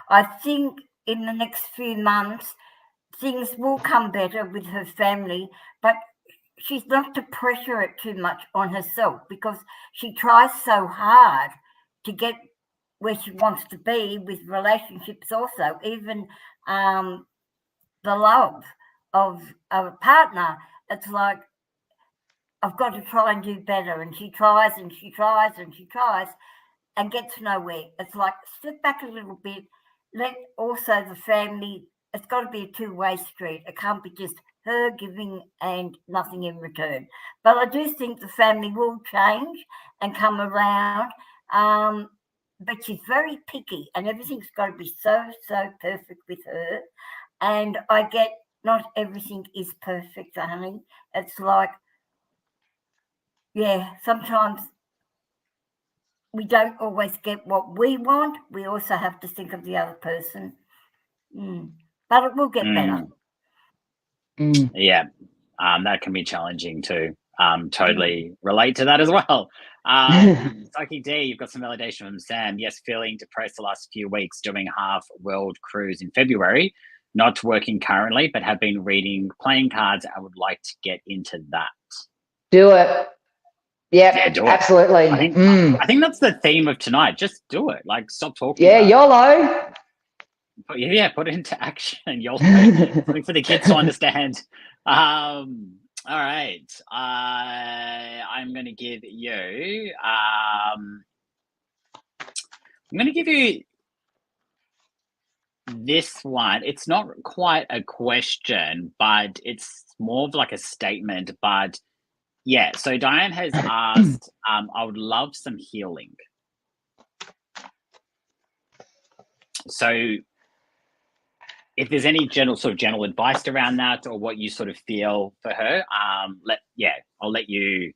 I think in the next few months things will come better with her family, but she's not to pressure it too much on herself because she tries so hard to get where she wants to be with relationships also, even the love of a partner. It's like, I've got to try and do better. And she tries and she tries and she tries and gets nowhere. It's like, step back a little bit. Let also the family, it's got to be a two-way street. It can't be just her giving and nothing in return. But I do think the family will change and come around. But she's very picky and everything's got to be so perfect with her. And I get not everything is perfect, honey. It's like, yeah, sometimes we don't always get what we want. We also have to think of the other person. But it will get better. Yeah, that can be challenging too. Totally relate to that as well. Psyche D, you've got some validation from Sam. Yes, feeling depressed the last few weeks, doing half world cruise in February. Not working currently, but have been reading playing cards. I would like to get into that. Do it. Yep, Yeah, do it. Absolutely. I think that's the theme of tonight. Just do it. Like, stop talking. Yeah, YOLO. Put it into action. YOLO. Something for the kids to understand. All right. I'm going to give you. I'm going to give you this one. It's not quite a question, but it's more of like a statement. But yeah, so Diane has asked, I would love some healing. So if there's any general advice around that or what you sort of feel for her, I'll let you.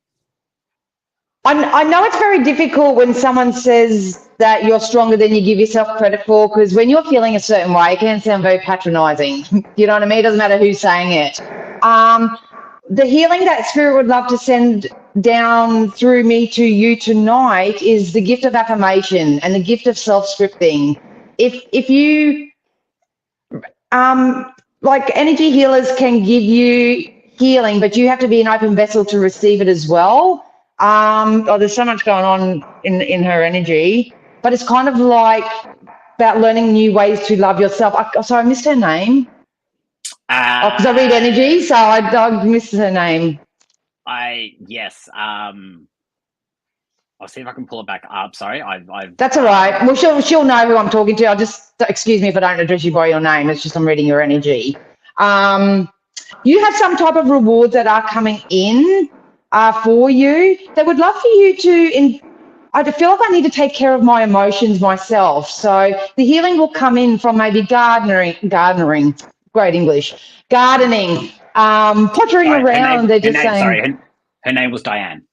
I know it's very difficult when someone says that you're stronger than you give yourself credit for, because when you're feeling a certain way, it can sound very patronizing. You know what I mean? It doesn't matter who's saying it. The healing that Spirit would love to send down through me to you tonight is the gift of affirmation and the gift of self-scripting. If you, like, energy healers can give you healing, but you have to be an open vessel to receive it as well. There's so much going on in her energy, but it's kind of like about learning new ways to love yourself. Sorry, I missed her name. Because I read energy, so I missed her name. Yes. I'll see if I can pull it back up. Sorry, That's all right. Well, she'll know who I'm talking to. I'll just excuse me if I don't address you by your name. It's just I'm reading your energy. You have some type of rewards that are coming in for you. They would love for you to. I feel like I need to take care of my emotions myself. So the healing will come in from maybe gardening. Great English. Gardening. Pottering around. They're just saying. Sorry, her name was Diane.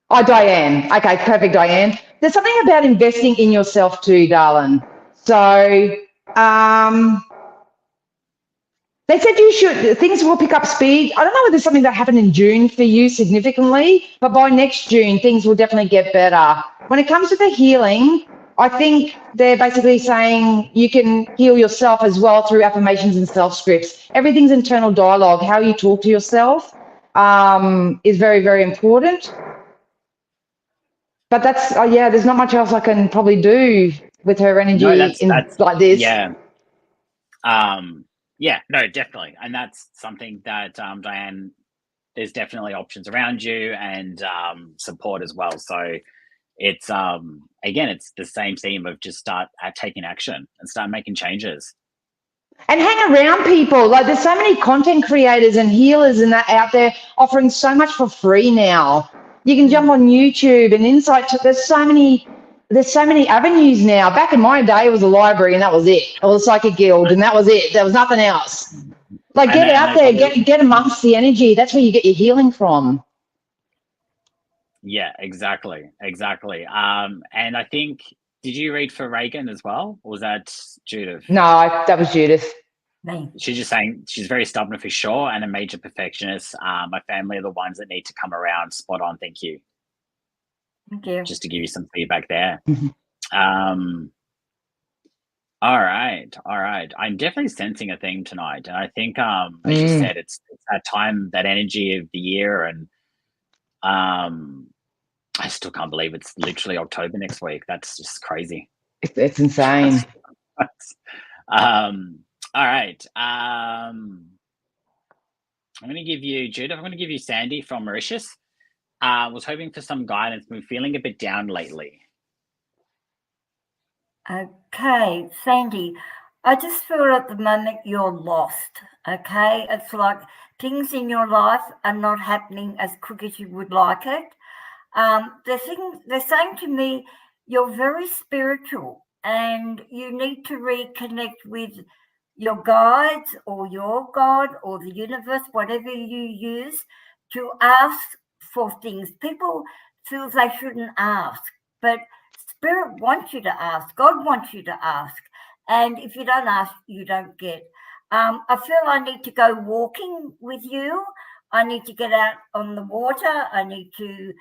Oh, Diane. Okay, perfect, Diane. There's something about investing in yourself too, darling. So they said things will pick up speed. I don't know whether there's something that happened in June for you significantly, but by next June, things will definitely get better. When it comes to the healing, I think they're basically saying you can heal yourself as well through affirmations and self-scripts. Everything's internal dialogue. How you talk to yourself is very, very important. But that's, there's not much else I can probably do with her energy like this. Yeah. No, definitely. And that's something that, Diane, there's definitely options around you and support as well. So it's again, it's the same theme of just start taking action and start making changes. And hang around people. Like, there's so many content creators and healers and that out there offering so much for free now. You can jump on YouTube and there's so many avenues now. Back in my day, it was a library and that was it. Or the Psychic Guild and that was it. There was nothing else. Like, get out there, get amongst the energy. That's where you get your healing from. Yeah, exactly. And I think, did you read for Reagan as well, or was that Judith? No, that was Judith. She's just saying she's very stubborn for sure and a major perfectionist. My family are the ones that need to come around. Spot on. Thank you. Thank you. Just to give you some feedback there. All right. I'm definitely sensing a theme tonight, and I think, as you said, it's that time, that energy of the year, and I still can't believe it's literally October next week. That's just crazy. It's insane. All right. I'm going to give you, Judith, I'm going to give you Sandy from Mauritius. Was hoping for some guidance. Been feeling a bit down lately. Okay, Sandy, I just feel at the moment you're lost, okay? It's like things in your life are not happening as quick as you would like it. They're saying to me, you're very spiritual and you need to reconnect with your guides or your God or the universe, whatever you use, to ask for things. People feel they shouldn't ask, but Spirit wants you to ask. God wants you to ask. And if you don't ask, you don't get. I feel I need to go walking with you. I need to get out on the water. I need to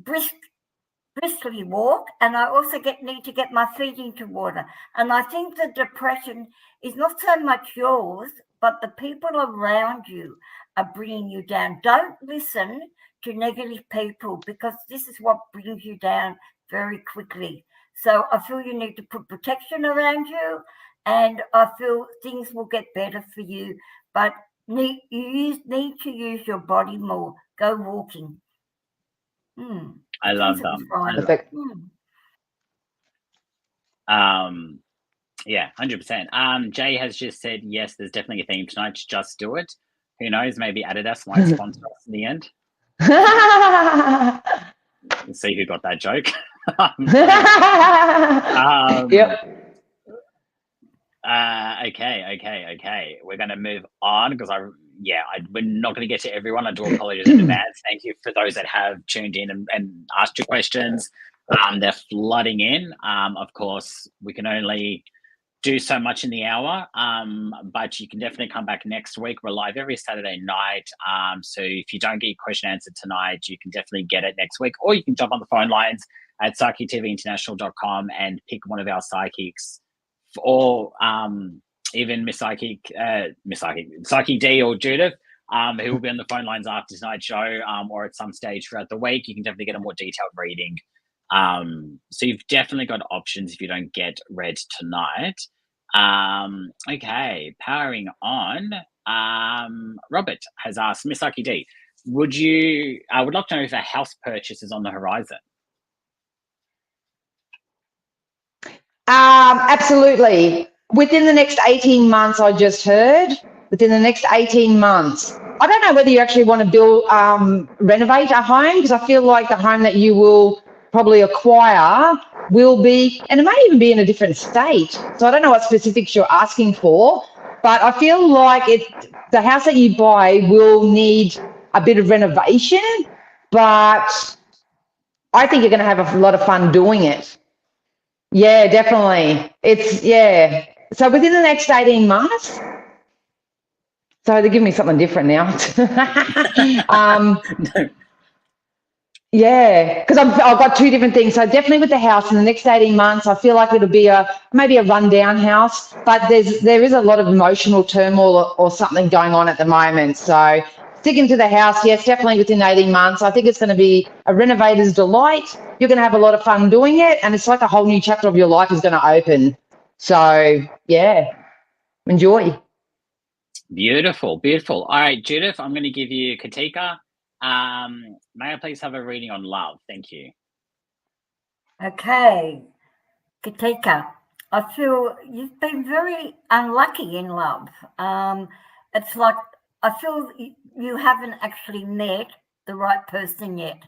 briskly walk, and I also need to get my feet into water. And I think the depression is not so much yours, but the people around you are bringing you down. Don't listen to negative people, because this is what brings you down very quickly. So I feel you need to put protection around you, and I feel things will get better for you, but you need to use your body more. Go walking. I love that. Yeah, 100%. Jay has just said, yes, there's definitely a theme tonight. Just do it. Who knows? Maybe Adidas might sponsor us in the end. Let's see who got that joke. Yep. Okay. We're going to move on because we're not going to get to everyone. I do apologize in advance. Thank you for those that have tuned in and asked your questions. They're flooding in. Of course, we can only do so much in the hour, but you can definitely come back next week. We're live every Saturday night. So if you don't get your question answered tonight, you can definitely get it next week, or you can jump on the phone lines at psychictvinternational.com and pick one of our psychics, or even Miss Psychic D or Judith, who will be on the phone lines after tonight's show, or at some stage throughout the week. You can definitely get a more detailed reading. So you've definitely got options if you don't get read tonight. Okay, powering on. Robert has asked, Miss Psychic D, I would love to know if a house purchase is on the horizon. Absolutely. Within the next 18 months, I just heard. Within the next 18 months. I don't know whether you actually want to build, renovate a home, because I feel like the home that you will probably acquire will be, and it may even be in a different state. So I don't know what specifics you're asking for, but I feel like the house that you buy will need a bit of renovation, but I think you're going to have a lot of fun doing it. Yeah, definitely. So within the next 18 months, so they're giving me something different now. Yeah, because I've got two different things. So definitely with the house in the next 18 months, I feel like it'll be maybe a rundown house, but there is a lot of emotional turmoil or something going on at the moment. So sticking to the house, yes, definitely within 18 months. I think it's going to be a renovator's delight. You're going to have a lot of fun doing it, and it's like a whole new chapter of your life is going to open. So yeah, enjoy. Beautiful. All right, Judith, I'm going to give you Katika. May I please have a reading on love? Thank you. Okay, Katika, I feel you've been very unlucky in love. It's like I feel you haven't actually met the right person yet.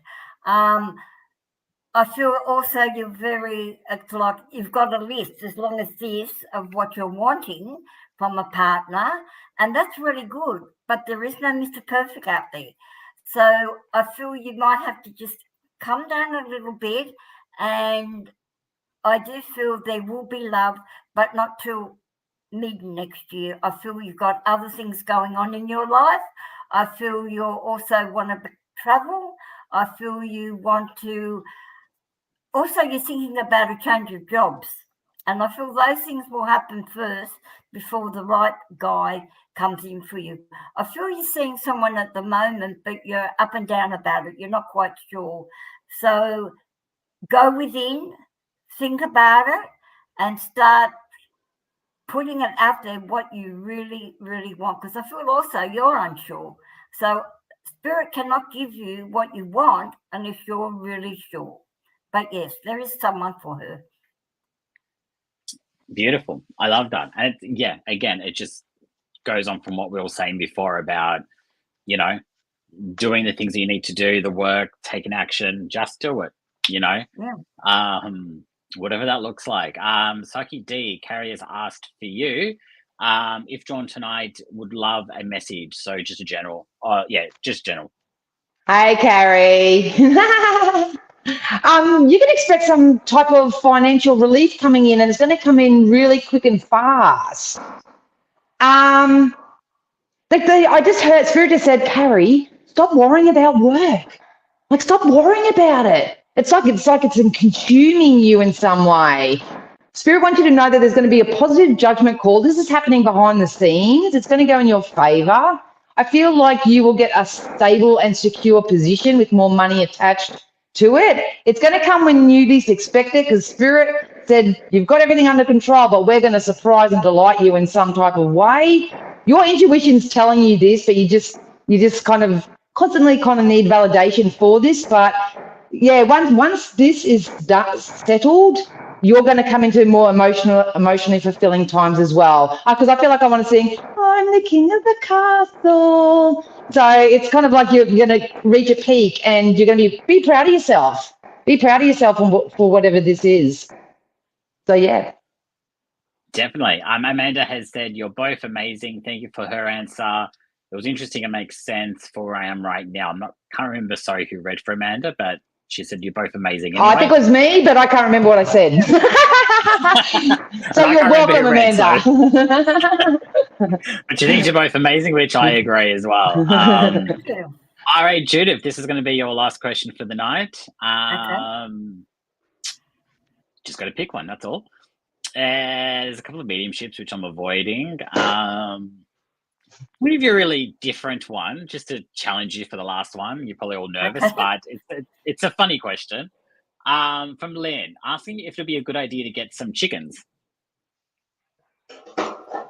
I feel also it's like you've got a list as long as this of what you're wanting from a partner, and that's really good, but there is no Mr. Perfect out there. So I feel you might have to just come down a little bit, and I do feel there will be love, but not till mid next year. I feel you've got other things going on in your life. I feel you also want to travel. I feel you want to also, you're thinking about a change of jobs. And I feel those things will happen first before the right guy comes in for you. I feel you're seeing someone at the moment, but you're up and down about it. You're not quite sure. So go within, think about it, and start putting it out there what you really, really want. Because I feel also you're unsure. So Spirit cannot give you what you want unless you're really sure. But yes, there is someone for her. Beautiful. I love that. And yeah, again, it just goes on from what we were saying before about, you know, doing the things that you need to do, the work, taking action, just do it, you know. Yeah. Whatever that looks like. Saki D, Carrie has asked for you. If John tonight would love a message. So just a general. Just general. Hey, Carrie. You can expect some type of financial relief coming in, and it's going to come in really quick and fast. I just heard Spirit just said, Carrie, stop worrying about work. Like, stop worrying about it. It's like it's consuming you in some way. Spirit wants you to know that there's going to be a positive judgment call. This is happening behind the scenes. It's going to go in your favor. I feel like you will get a stable and secure position with more money attached to it. It's going to come when you least expect it, because Spirit said you've got everything under control, but we're going to surprise and delight you in some type of way. Your intuition's telling you this, but you just kind of constantly need validation for this. But yeah, once this is settled, you're going to come into more emotionally fulfilling times as well. Because I feel like I want to sing, I'm the king of the castle. So it's kind of like you're going to reach a peak, and you're going to be proud of yourself. Be proud of yourself for whatever this is. So yeah. Definitely. Amanda has said, you're both amazing. Thank you for her answer. It was interesting and makes sense for where I am right now. Can't remember, sorry, who read for Amanda, but she said you're both amazing. Anyway. I think it was me, but I can't remember what I said. So you're welcome, Amanda. But you think you're both amazing, which I agree as well. All right, Judith, this is going to be your last question for the night. Just got to pick one, that's all. There's a couple of mediumships which I'm avoiding. We'll give you a really different one, just to challenge you for the last one. You're probably all nervous, but it's a funny question. From Lynn, asking if it'd be a good idea to get some chickens.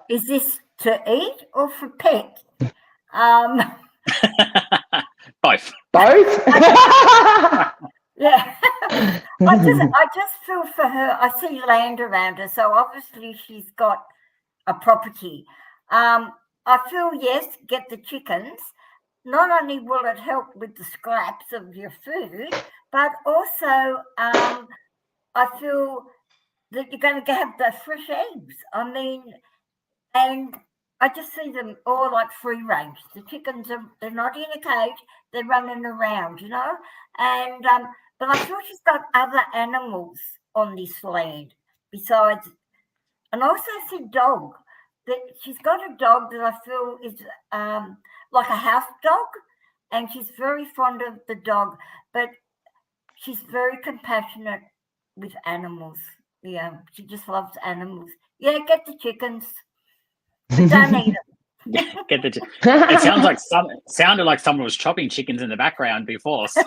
Is this to eat or for pet? Both. Yeah. I just feel for her. I see land around her, so obviously she's got a property. I feel, yes, get the chickens. Not only will it help with the scraps of your food, but also I feel that you're going to have the fresh eggs. I mean, and I just see them all like free range. The chickens they're not in a cage; they're running around, you know. And but I feel she's got other animals on this land besides, and I also see dog. That she's got a dog that I feel is like a house dog, and she's very fond of the dog, but she's very compassionate with animals. Yeah, she just loves animals. Yeah, get the chickens. But don't eat them. It sounded like someone was chopping chickens in the background before. So.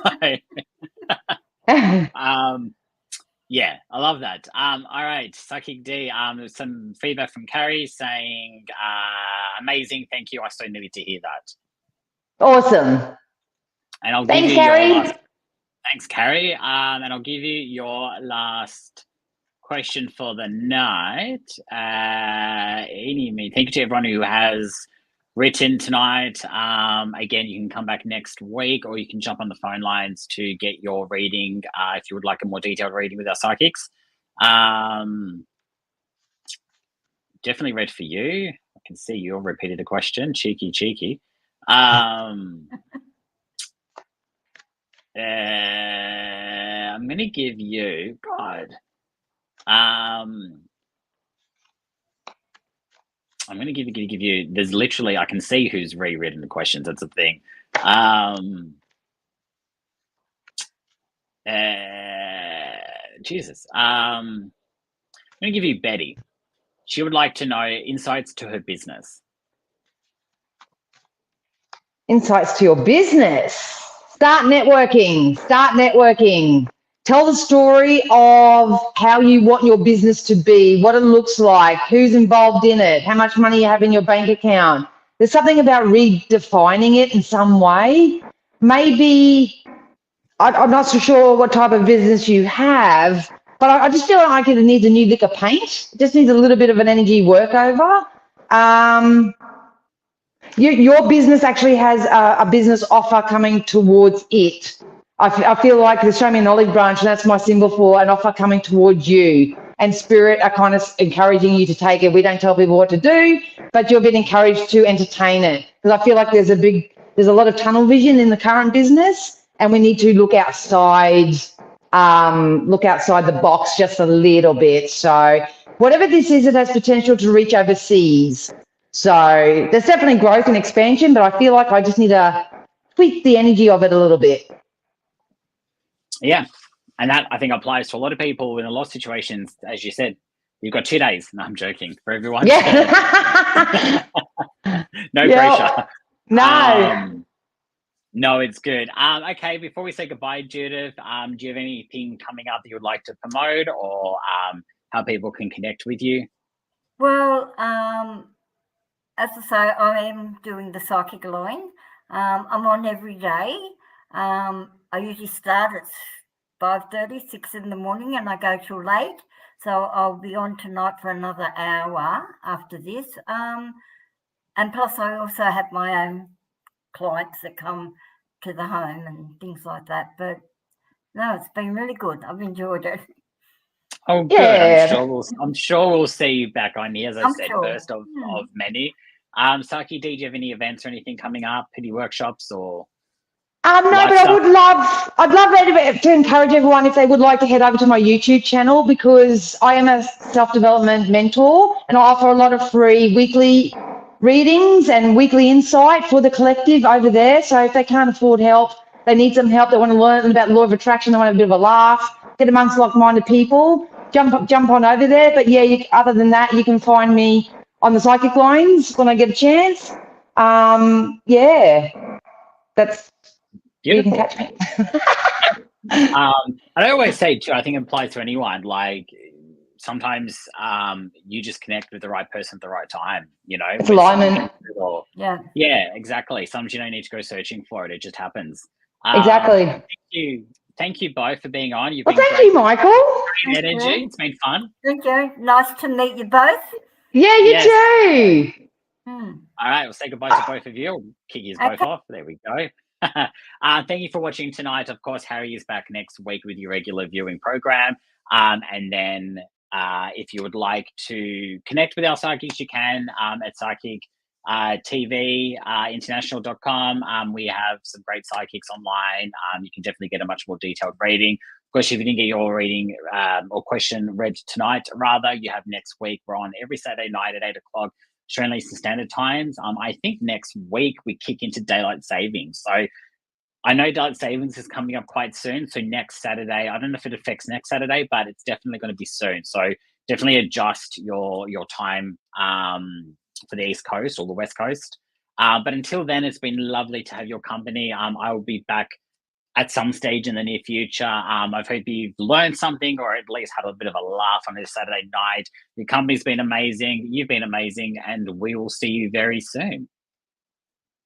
Yeah, I love that. All right, Psychic D. There's some feedback from Carrie saying, amazing, thank you. I so needed to hear that. Awesome. And I'll Thanks, give you Carrie. your last. Thanks, Carrie. And I'll give you your last question for the night. Thank you to everyone who has written tonight. Again, you can come back next week, or you can jump on the phone lines to get your reading if you would like a more detailed reading with our psychics. Definitely read for you. I can see you all repeated the question. Cheeky. I'm going to give you, God. I'm going to give you. There's literally, I can see who's rewritten the questions. That's the thing. Jesus. I'm going to give you Betty. She would like to know insights to her business. Insights to your business. Start networking. Tell the story of how you want your business to be, what it looks like, who's involved in it, how much money you have in your bank account. There's something about redefining it in some way. Maybe, I'm not so sure what type of business you have, but I just feel like it needs a new lick of paint. It just needs a little bit of an energy workover. Your business actually has a business offer coming towards it. I feel like the Show Me an Olive branch, and that's my symbol for an offer coming towards you. And Spirit are kind of encouraging you to take it. We don't tell people what to do, but you're being encouraged to entertain it. Because I feel like there's a lot of tunnel vision in the current business, and we need to look outside the box just a little bit. So whatever this is, it has potential to reach overseas. So there's definitely growth and expansion, but I feel like I just need to tweak the energy of it a little bit. Yeah. And that, I think, applies to a lot of people in a lot of situations. As you said, you've got 2 days. No, I'm joking. For everyone. Yeah. No pressure. No. No, it's good. Okay, before we say goodbye, Judith, do you have anything coming up that you would like to promote, or how people can connect with you? Well, as I say, I am doing the psychic line. I'm on every day. I usually start at 5:30, 6 in the morning, and I go till late. So I'll be on tonight for another hour after this. And plus, I also have my own clients that come to the home and things like that. But no, it's been really good. I've enjoyed it. Oh, good. Yeah. I'm sure we'll see you back on here, as I said, sure. first of many. Saki, do you have any events or anything coming up, any workshops or? No, but I'd love to encourage everyone, if they would like, to head over to my YouTube channel, because I am a self-development mentor and I offer a lot of free weekly readings and weekly insight for the collective over there. So if they can't afford help, they need some help, they want to learn about the law of attraction, they want to have a bit of a laugh, get amongst like-minded people, jump on over there. But yeah, other than that, you can find me on the psychic lines when I get a chance. Yeah, that's... Beautiful. You can catch me. I always say too, I think it applies to anyone, like sometimes you just connect with the right person at the right time, you know. It's alignment. Yeah, exactly. Sometimes you don't need to go searching for it, it just happens. Exactly. Thank you both for being on. Thank you, Michael. Great energy. It's been fun. Thank you. Nice to meet you both. Yeah, you too. All right, we'll say goodbye to both of you. I'll kick you both off. There we go. Thank you for watching tonight. Of course, Harry is back next week with your regular viewing program. And then if you would like to connect with our psychics, you can at psychic TV international.com. We have some great psychics online. You can definitely get a much more detailed reading. Of course, if you didn't get your reading or question read tonight, rather, you have next week. We're on every Saturday night at 8 o'clock. Australian Eastern Standard Times. I think next week we kick into daylight savings. So I know daylight savings is coming up quite soon. So next Saturday, I don't know if it affects next Saturday, but it's definitely going to be soon. So definitely adjust your time for the East Coast or the West Coast. But until then, it's been lovely to have your company. I will be back at some stage in the near future. I hope you've learned something, or at least had a bit of a laugh on this Saturday night. Your company's been amazing. You've been amazing, and we will see you very soon.